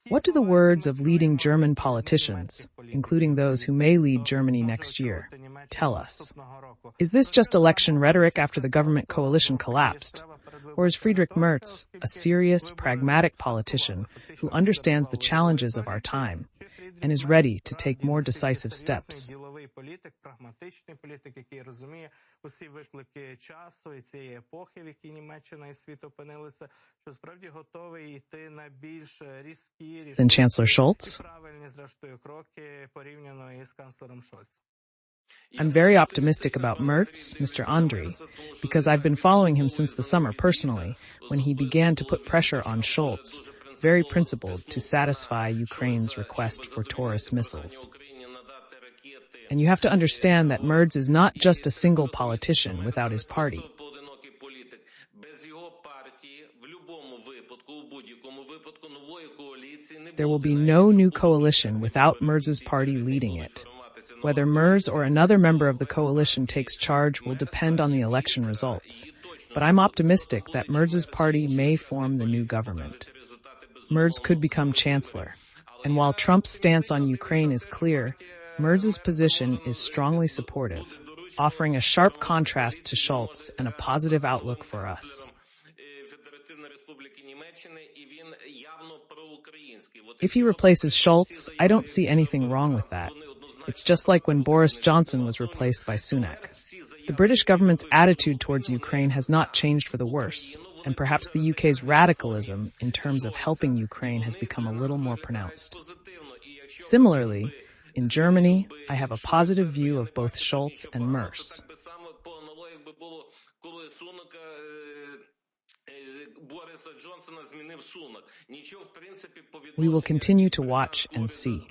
What do the words of leading German politicians, including those who may lead Germany next year, tell us? Is this just election rhetoric after the government coalition collapsed? Or is Friedrich Merz a serious, pragmatic politician who understands the challenges of our time and is ready to take more decisive steps? Than Chancellor Scholz? I'm very optimistic about Merz, Mr. Andriy, because I've been following him since the summer personally, when he began to put pressure on Scholz, very principled, to satisfy Ukraine's request for Taurus missiles. And you have to understand that Merz is not just a single politician without his party. There will be no new coalition without Merz's party leading it. Whether Merz or another member of the coalition takes charge will depend on the election results. But I'm optimistic that Merz's party may form the new government. Merz could become chancellor. And while Trump's stance on Ukraine is clear, Merz's position is strongly supportive, offering a sharp contrast to Scholz and a positive outlook for us. If he replaces Scholz, I don't see anything wrong with that. It's just like when Boris Johnson was replaced by Sunak. The British government's attitude towards Ukraine has not changed for the worse, and perhaps the UK's radicalism in terms of helping Ukraine has become a little more pronounced. Similarly, in Germany, I have a positive view of both Scholz and Merz. We will continue to watch and see.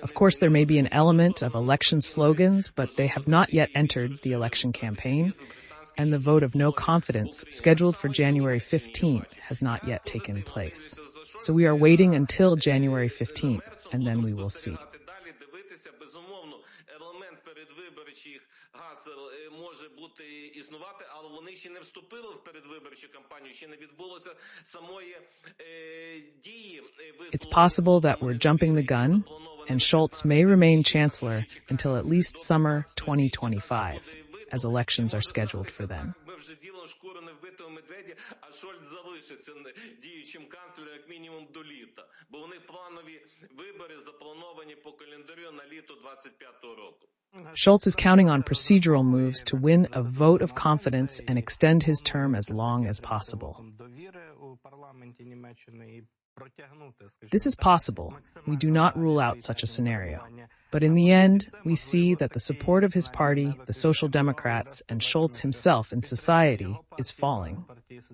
Of course, there may be an element of election slogans, but they have not yet entered the election campaign, and the vote of no confidence scheduled for January 15th has not yet taken place. So we are waiting until January 15th, and then we will see. It's possible that we're jumping the gun, and Scholz may remain chancellor until at least summer 2025, as elections are scheduled for then. Scholz is counting on procedural moves to win a vote of confidence and extend his term as long as possible. This is possible. We do not rule out such a scenario. But in the end, we see that the support of his party, the Social Democrats, and Scholz himself in society is falling.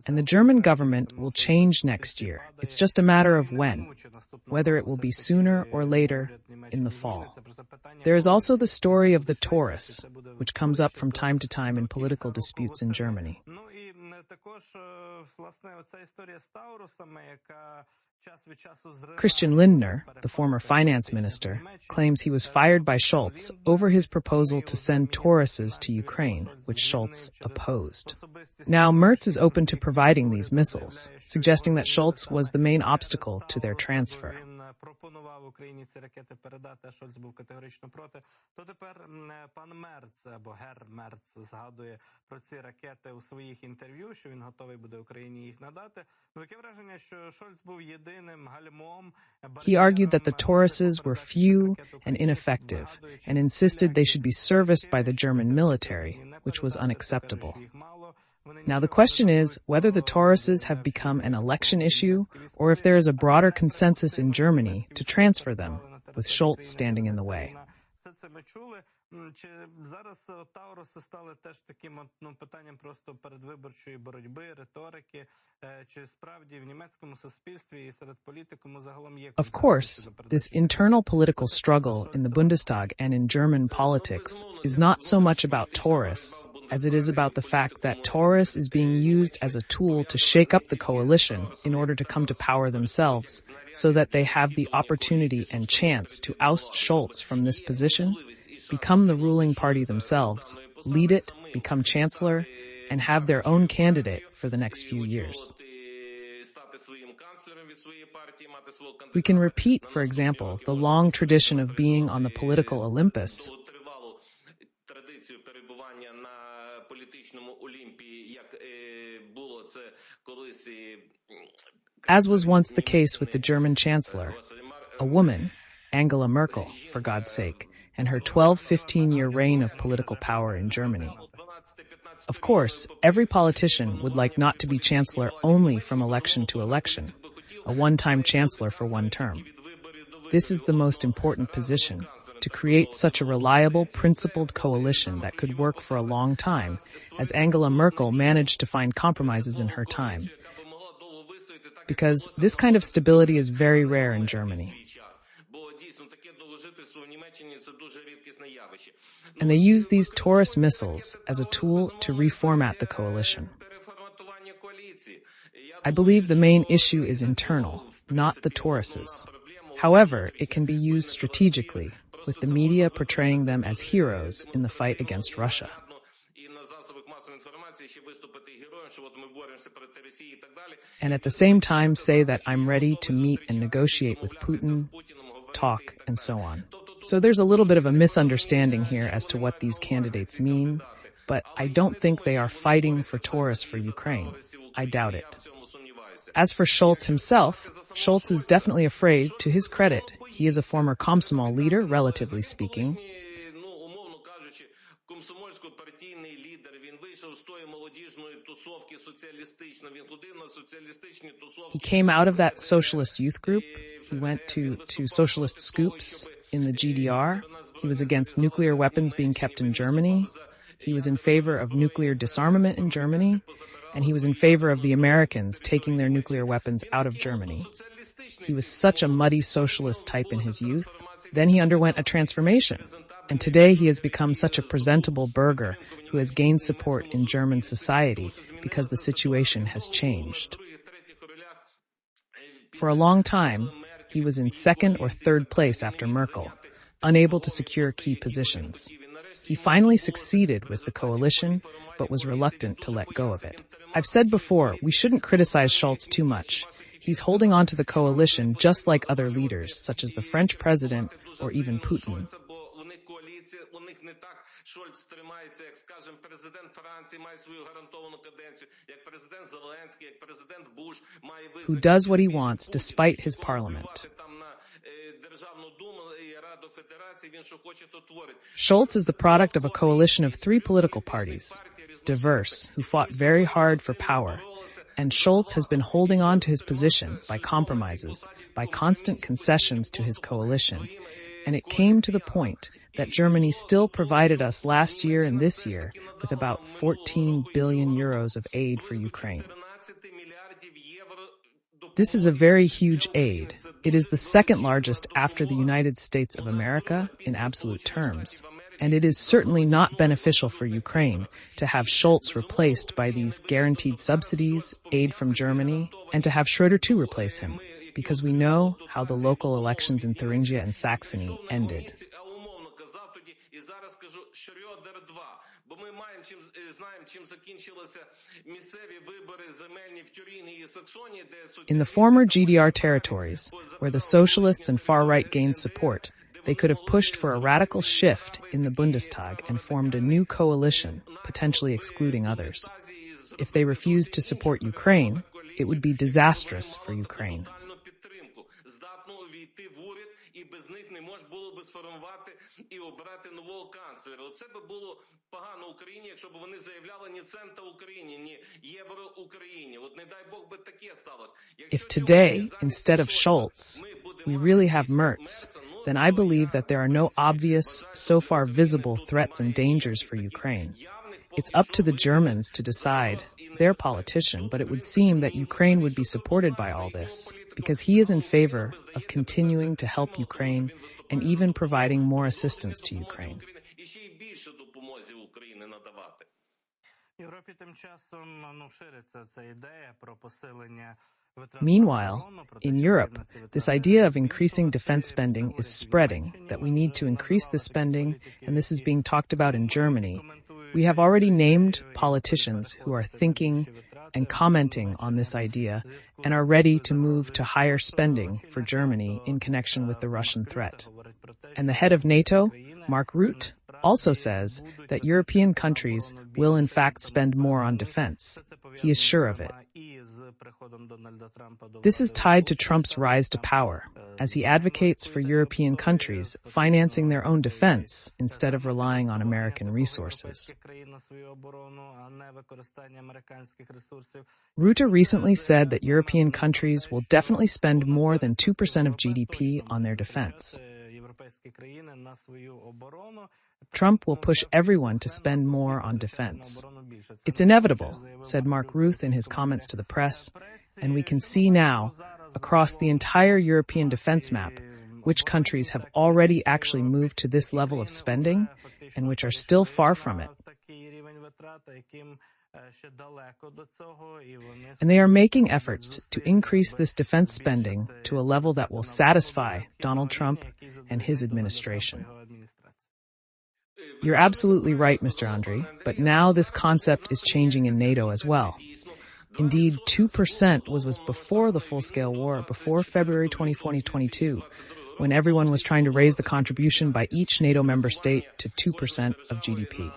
And the German government will change next year. It's just a matter of when, whether it will be sooner or later in the fall. There is also the story of the Taurus, which comes up from time to time in political disputes in Germany. Christian Lindner, the former finance minister, claims he was fired by Scholz over his proposal to send Tauruses to Ukraine, which Scholz opposed. Now, Merz is open to providing these missiles, suggesting that Scholz was the main obstacle to their transfer. Пропонував Україні ці ракети передати, а Шольц був категорично проти, то тепер пан Мерц, або гер Мерц, згадує про ці ракети у своїх інтерв'ю, що він готовий буде Україні їх надати. Таке враження, що Шольц був єдиним гальмом. He argued that the Tauruses were few and ineffective, and insisted they should be serviced by the German military, which was unacceptable. Now the question is whether the Tauruses have become an election issue or if there is a broader consensus in Germany to transfer them, with Scholz standing in the way. Чи зараз Тауруси стали теж таким питанням просто передвиборчої боротьби, риторики, чи справді в німецькому суспільстві і серед політикуму загалом є... Of course, this internal political struggle in the Bundestag and in German politics is not so much about Taurus as it is about the fact that Taurus is being used as a tool to shake up the coalition in order to come to power themselves, so that they have the opportunity and chance to oust Scholz from this position, become the ruling party themselves, lead it, become chancellor, and have their own candidate for the next few years. We can repeat, for example, the long tradition of being on the political Olympus, as was once the case with the German Chancellor, a woman, Angela Merkel, for God's sake, and her 15-year reign of political power in Germany. Of course, every politician would like not to be chancellor only from election to election, a one-time chancellor for one term. This is the most important position, to create such a reliable, principled coalition that could work for a long time, as Angela Merkel managed to find compromises in her time. Because this kind of stability is very rare in Germany. And they use these Taurus missiles as a tool to reformat the coalition. I believe the main issue is internal, not the Tauruses. However, it can be used strategically, with the media portraying them as heroes in the fight against Russia. And at the same time say that I'm ready to meet and negotiate with Putin, talk, and so on. So there's a little bit of a misunderstanding here as to what these candidates mean, but I don't think they are fighting for Taurus for Ukraine. I doubt it. As for Scholz himself, Scholz is definitely afraid. To his credit, he is a former Komsomol leader, relatively speaking. He came out of that socialist youth group. He went to socialist scoops in the GDR. He was against nuclear weapons being kept in Germany. He was in favor of nuclear disarmament in Germany. And he was in favor of the Americans taking their nuclear weapons out of Germany. He was such a muddy socialist type in his youth. Then he underwent a transformation. And today he has become such a presentable burgher who has gained support in German society because the situation has changed. For a long time, he was in second or third place after Merkel, unable to secure key positions. He finally succeeded with the coalition, but was reluctant to let go of it. I've said before, we shouldn't criticize Scholz too much. He's holding on to the coalition just like other leaders, such as the French president or even Putin. Who does what he wants despite his parliament. Scholz is the product of a coalition of three political parties, diverse, who fought very hard for power, and Scholz has been holding on to his position by compromises, by constant concessions to his coalition, and it came to the point that Germany still provided us last year and this year with about 14 billion euros of aid for Ukraine. This is a very huge aid. It is the second largest after the United States of America in absolute terms. And it is certainly not beneficial for Ukraine to have Scholz replaced by these guaranteed subsidies, aid from Germany, and to have Schröder too replace him, because we know how the local elections in Thuringia and Saxony ended. In the former GDR territories, where the socialists and far-right gained support, they could have pushed for a radical shift in the Bundestag and formed a new coalition, potentially excluding others. If they refused to support Ukraine, it would be disastrous for Ukraine. If today, instead of Scholz, we really have Merz, then I believe that there are no obvious, so far visible threats and dangers for Ukraine. It's up to the Germans to decide, their politician, but it would seem that Ukraine would be supported by all this, because he is in favor of continuing to help Ukraine and even providing more assistance to Ukraine. Meanwhile, in Europe, this idea of increasing defense spending is spreading, that we need to increase the spending, and this is being talked about in Germany. We have already named politicians who are thinking and commenting on this idea and are ready to move to higher spending for Germany in connection with the Russian threat. And the head of NATO, Mark Rutte, also says that European countries will in fact spend more on defense. He is sure of it. This is tied to Trump's rise to power, as he advocates for European countries financing their own defense instead of relying on American resources. Rutte recently said that European countries will definitely spend more than 2% of GDP on their defense. Trump will push everyone to spend more on defense. It's inevitable, said Mark Rutte in his comments to the press, and we can see now, across the entire European defense map, which countries have already actually moved to this level of spending and which are still far from it. And they are making efforts to increase this defense spending to a level that will satisfy Donald Trump and his administration. You're absolutely right, Mr. Andriy, but now this concept is changing in NATO as well. Indeed, 2% was before the full-scale war, before February 2022, when everyone was trying to raise the contribution by each NATO member state to 2% of GDP.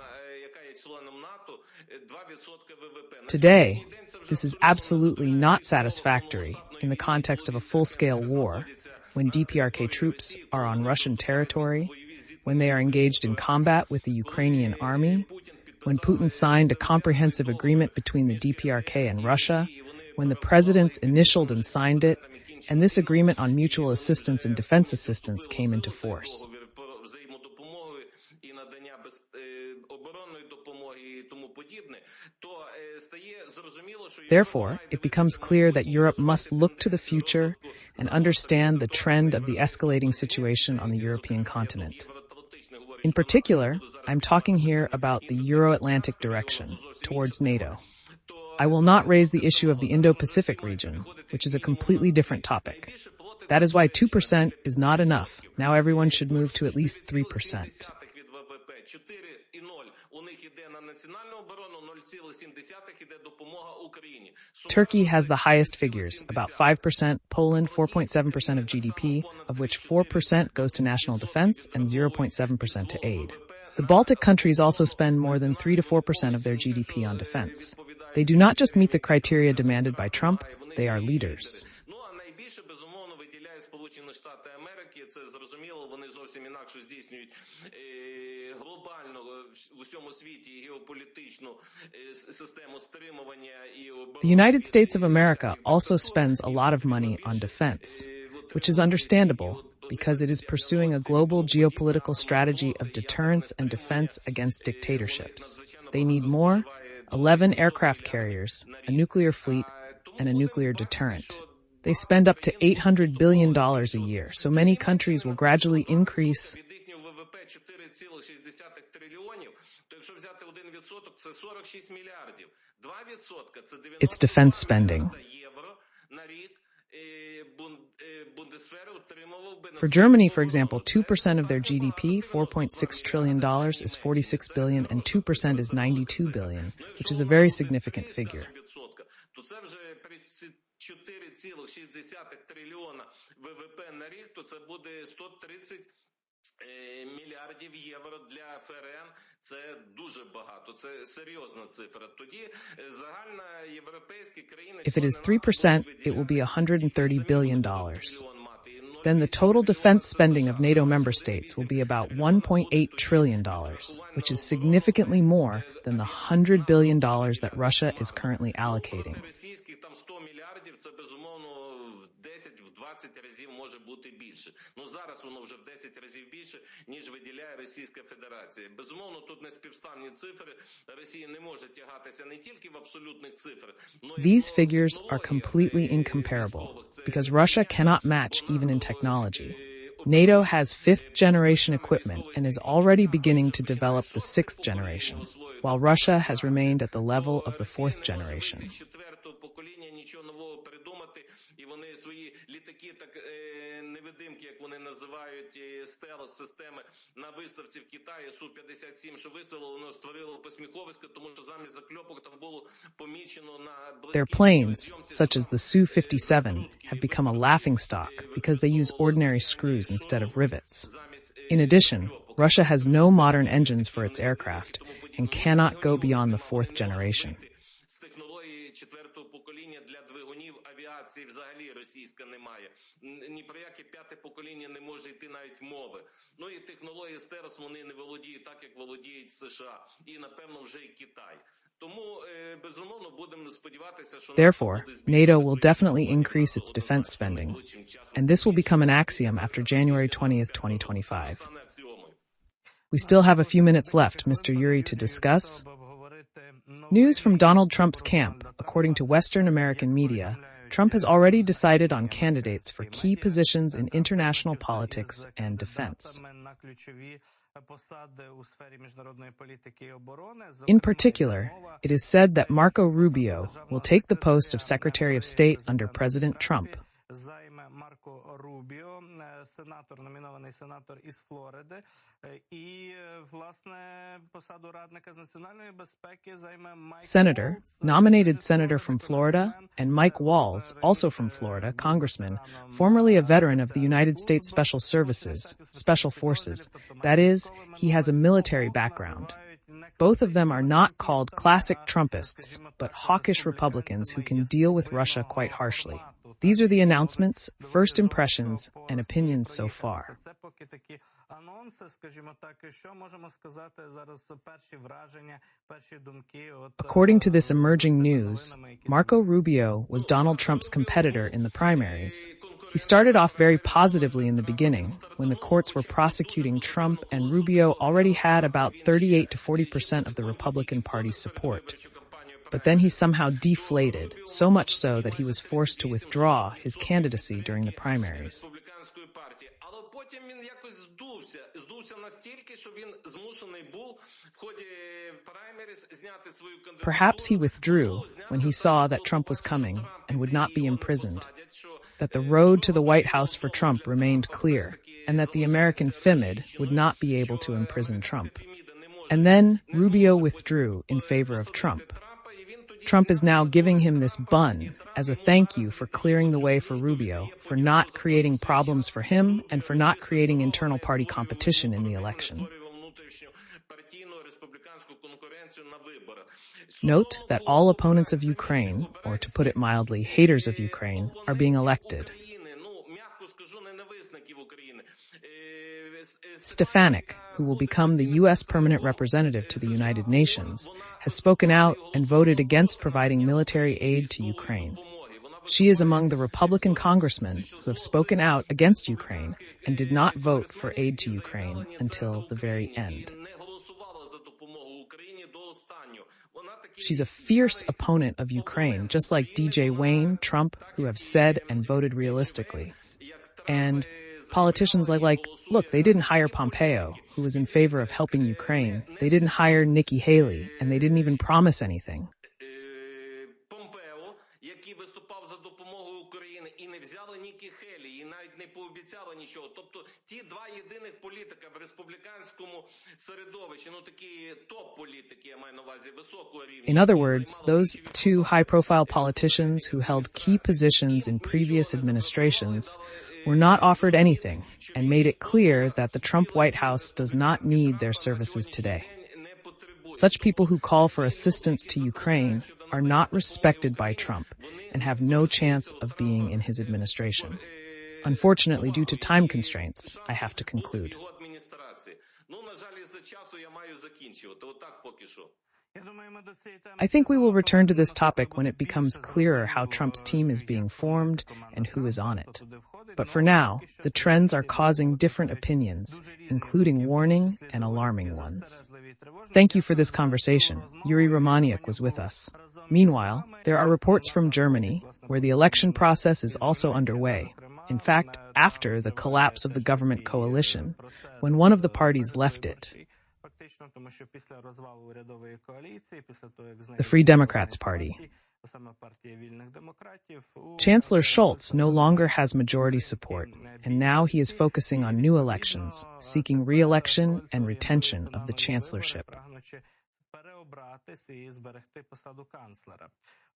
Today, this is absolutely not satisfactory in the context of a full-scale war, when DPRK troops are on Russian territory, when they are engaged in combat with the Ukrainian army, when Putin signed a comprehensive agreement between the DPRK and Russia, when the presidents initialed and signed it, and this agreement on mutual assistance and defense assistance came into force. Therefore, it becomes clear that Europe must look to the future and understand the trend of the escalating situation on the European continent. In particular, I'm talking here about the Euro-Atlantic direction, towards NATO. I will not raise the issue of the Indo-Pacific region, which is a completely different topic. That is why 2% is not enough. Now everyone should move to at least 3%. Turkey has the highest figures, about 5%, Poland 4.7% of GDP, of which 4% goes to national defense and 0.7% to aid. The Baltic countries also spend more than 3 to 4% of their GDP on defense. They do not just meet the criteria demanded by Trump, they are leaders. The United States of America also spends a lot of money on defense, which is understandable because it is pursuing a global geopolitical strategy of deterrence and defense against dictatorships. They need more, 11 aircraft carriers, a nuclear fleet, and a nuclear deterrent. They spend up to $800 billion a year, so many countries will gradually increase its defense spending. For Germany, for example, 2% of their GDP, $4.6 trillion, is $46 billion, and 2% is $92 billion, which is a very significant figure. If it is 3%, it will be $130 billion. Then the total defense spending of NATO member states will be about $1.8 trillion, which is significantly more than the $100 billion that Russia is currently allocating. These figures are completely incomparable because Russia cannot match even in technology. NATO has fifth-generation equipment and is already beginning to develop the sixth generation, while Russia has remained at the level of the fourth generation. як вони називають, стелс-системи на виставці в Китаї Су-57, що виставило, воно створило посміховисько, тому що замість закльопок там було помічено на Their planes, such as the Su-57, have become a laughingstock because they use ordinary screws instead of rivets. In addition, Russia has no modern engines for its aircraft and cannot go beyond the fourth generation. З технології четвертого покоління для двигунів авіації взагалі російська немає. Ні про яке п'яте покоління не може йти навіть мови. Ну і технології стелс вони не володіють так, як володіють США. І, напевно, вже і Китай. Тому, безумовно, будемо сподіватися, що... Therefore, NATO will definitely increase its defense spending, and this will become an axiom after January 20th, 2025. We still have a few minutes left, Mr. Yuriy, to discuss. News from Donald Trump's camp. According to Western American media, Trump has already decided on candidates for key positions in international politics and defense. In particular, it is said that Marco Rubio will take the post of Secretary of State under President Trump. Займе Марко Рубіо, сенатор, номінований сенатор із Флориди, і, власне, посаду радника з національної безпеки займе Майк Senator, nominated senator from Florida, and Mike Walls, also from Florida, congressman, formerly a veteran of the United States Special Services, Special Forces. That is, he has a military background. Both of them are not called classic Trumpists, but hawkish Republicans who can deal with Russia quite harshly. These are the announcements, first impressions, and opinions so far. According to this emerging news, Marco Rubio was Donald Trump's competitor in the primaries. He started off very positively in the beginning, when the courts were prosecuting Trump and Rubio already had about 38 to 40% of the Republican Party's support. But then he somehow deflated, so much so that he was forced to withdraw his candidacy during the primaries. Perhaps he withdrew when he saw that Trump was coming and would not be imprisoned, that the road to the White House for Trump remained clear, and that the American FIMID would not be able to imprison Trump. And then Rubio withdrew in favor of Trump. Trump is now giving him this bun as a thank you for clearing the way for Rubio, for not creating problems for him, and for not creating internal party competition in the election. Note that all opponents of Ukraine, or to put it mildly, haters of Ukraine, are being elected. Stefanik, who will become the U.S. permanent representative to the United Nations, has spoken out and voted against providing military aid to Ukraine. She is among the Republican congressmen who have spoken out against Ukraine and did not vote for aid to Ukraine until the very end. She's a fierce opponent of Ukraine, just like DJ Wayne, Trump, who have said and voted realistically. And politicians look, they didn't hire Pompeo, who was in favor of helping Ukraine. They didn't hire Nikki Haley, and they didn't even promise anything. In other words, those two high-profile politicians who held key positions in previous administrations were not offered anything and made it clear that the Trump White House does not need their services today. Such people who call for assistance to Ukraine are not respected by Trump and have no chance of being in his administration. Unfortunately, due to time constraints, I have to conclude. I think we will return to this topic when it becomes clearer how Trump's team is being formed and who is on it. But for now, the trends are causing different opinions, including warning and alarming ones. Thank you for this conversation. Yuriy Romaniuk was with us. Meanwhile, there are reports from Germany, where the election process is also underway. In fact, after the collapse of the government coalition, when one of the parties left it. the Free Democrats Party. Chancellor Scholz no longer has majority support, and now he is focusing on new elections, seeking re-election and retention of the chancellorship.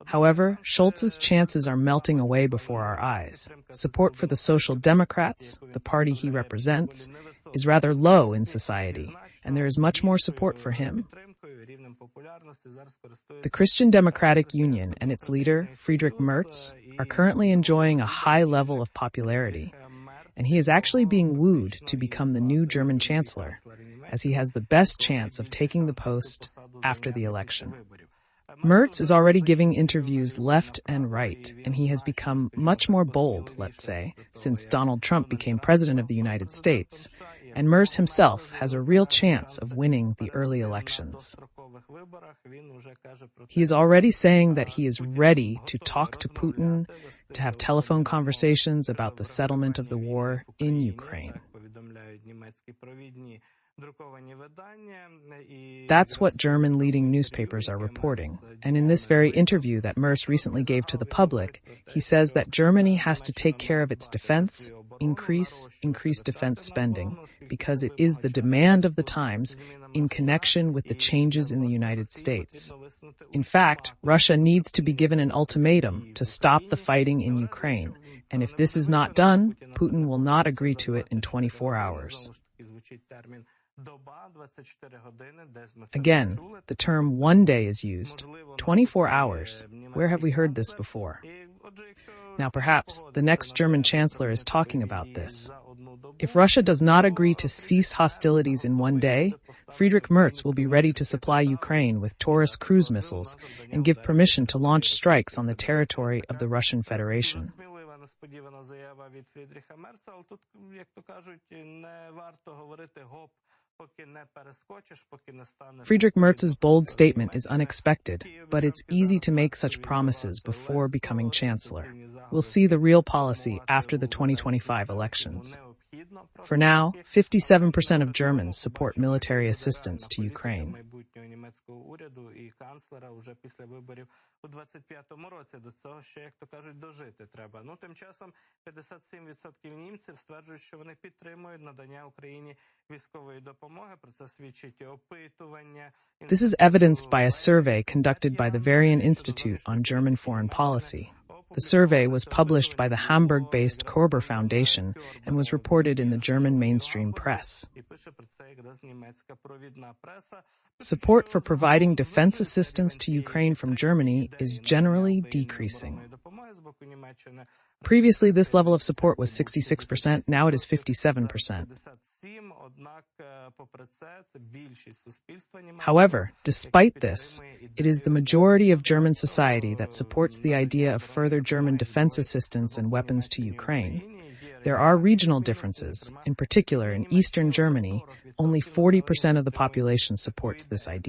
However, Scholz's chances are melting away before our eyes. Support for the Social Democrats, the party he represents, is rather low in society, and there is much more support for him. The Christian Democratic Union and its leader, Friedrich Merz, are currently enjoying a high level of popularity, and he is actually being wooed to become the new German Chancellor, as he has the best chance of taking the post after the election. Merz is already giving interviews left and right, and he has become much more bold, let's say, since Donald Trump became president of the United States, and Merz himself has a real chance of winning the early elections. He is already saying that he is ready to talk to Putin, to have telephone conversations about the settlement of the war in Ukraine. That's what German leading newspapers are reporting. And in this very interview that Merz recently gave to the public, he says that Germany has to take care of its defense, increase defense spending, because it is the demand of the times in connection with the changes in the United States. In fact, Russia needs to be given an ultimatum to stop the fighting in Ukraine. And if this is not done, Putin will not agree to it in 24 hours. Again, the term one day is used. 24 hours. Where have we heard this before? Now perhaps the next German Chancellor is talking about this. If Russia does not agree to cease hostilities in one day, Friedrich Merz will be ready to supply Ukraine with Taurus cruise missiles and give permission to launch strikes on the territory of the Russian Federation. Несподівана заява від Фрідріха Мерца, але тут, як то кажуть, не варто говорити гоп, поки не перескочиш, поки не стане. Friedrich Merz's bold statement is unexpected, but it's easy to make such promises before becoming chancellor. We'll see the real policy after the 2025 elections. For now, 57% of Germans support military assistance to Ukraine. У 25-му році до цього ще, як то кажуть, дожити треба. Ну, тим часом 57% німців стверджують, що вони підтримують надання Україні військової допомоги. Про це свідчить опитування. This is evidenced by a survey conducted by the Varian Institute on German Foreign Policy. The survey was published by the Hamburg-based Korber Foundation and was reported in the German mainstream press. Support for providing defense assistance to Ukraine from Germany is generally decreasing. Previously, this level of support was 66%, now it is 57%. However, despite this, it is the majority of German society that supports the idea of further German defense assistance and weapons to Ukraine. There are regional differences. In particular, in eastern Germany, only 40% of the population supports this idea.